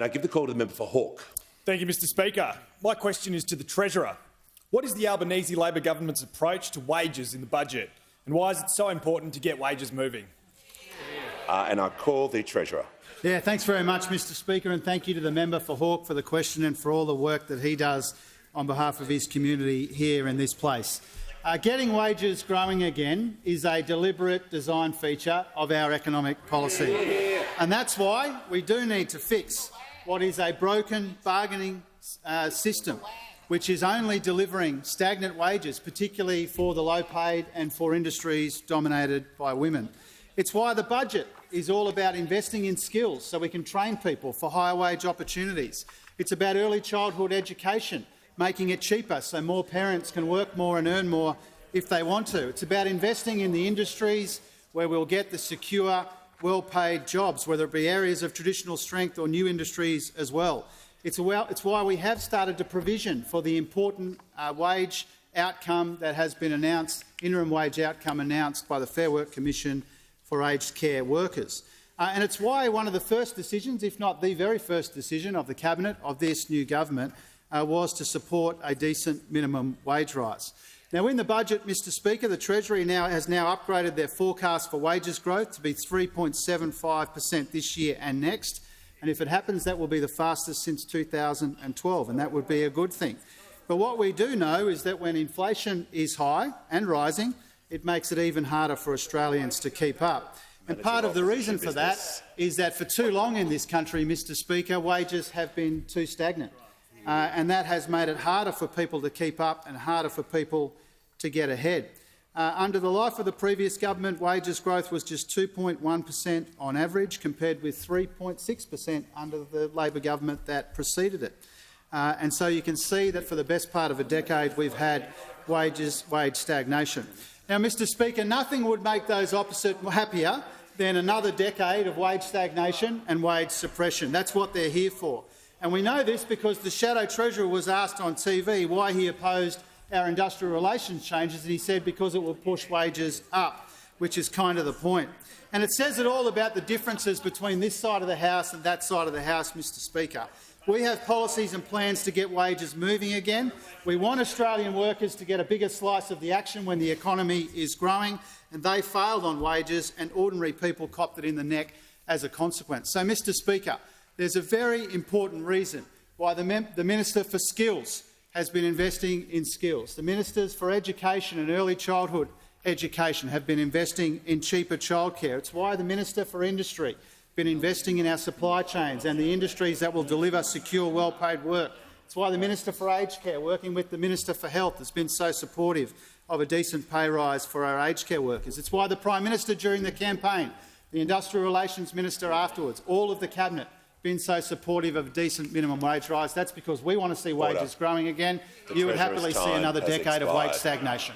And I give the call to the member for Hawke. Thank you, Mr Speaker. My question is to the Treasurer. What is the Albanese Labor government's approach to wages in the budget, and why is it so important to get wages moving? And I call the Treasurer. Yeah, thanks very much, Mr Speaker, and thank you to the member for Hawke for the question and for all the work that he does on behalf of his community here in this place. Getting wages growing again is a deliberate design feature of our economic policy. And that's why we do need to fix what is a broken bargaining system, which is only delivering stagnant wages, particularly for the low-paid and for industries dominated by women. It's why the budget is all about investing in skills so we can train people for higher wage opportunities. It's about early childhood education, making it cheaper so more parents can work more and earn more if they want to. It's about investing in the industries where we'll get the secure, well-paid jobs, whether it be areas of traditional strength or new industries as well. It's why we have started to provision for the important wage outcome that has been announced, interim wage outcome announced by the Fair Work Commission for aged care workers. And it's why one of the first decisions, if not the very first decision of the Cabinet of this new government, was to support a decent minimum wage rise. Now, in the budget, Mr Speaker, the Treasury has now upgraded their forecast for wages growth to be 3.75% this year and next. And if it happens, that will be the fastest since 2012, and that would be a good thing. But what we do know is that when inflation is high and rising, it makes it even harder for Australians to keep up. And part of the reason for that is that for too long in this country, Mr Speaker, wages have been too stagnant. And that has made it harder for people to keep up and harder for people to get ahead. Under the life of the previous government, wages growth was just 2.1% on average, compared with 3.6% under the Labor government that preceded it. And so you can see that for the best part of a decade we've had wage stagnation. Now, Mr Speaker, nothing would make those opposite happier than another decade of wage stagnation and wage suppression. That's what they're here for. And we know this because the Shadow Treasurer was asked on TV why he opposed our industrial relations changes, and he said because it will push wages up, which is kind of the point. And it says it all about the differences between this side of the House and that side of the House, Mr Speaker. We have policies and plans to get wages moving again. We want Australian workers to get a bigger slice of the action when the economy is growing, and they failed on wages, and ordinary people copped it in the neck as a consequence. So, Mr Speaker, there's a very important reason why the Minister for Skills has been investing in skills. The Ministers for Education and Early Childhood Education have been investing in cheaper childcare. It's why the Minister for Industry has been investing in our supply chains and the industries that will deliver secure, well-paid work. It's why the Minister for Aged Care, working with the Minister for Health, has been so supportive of a decent pay rise for our aged care workers. It's why the Prime Minister during the campaign, the Industrial Relations Minister afterwards, all of the Cabinet been so supportive of a decent minimum wage rise. That's because we want to see wages growing again. You would happily see another decade of wage stagnation.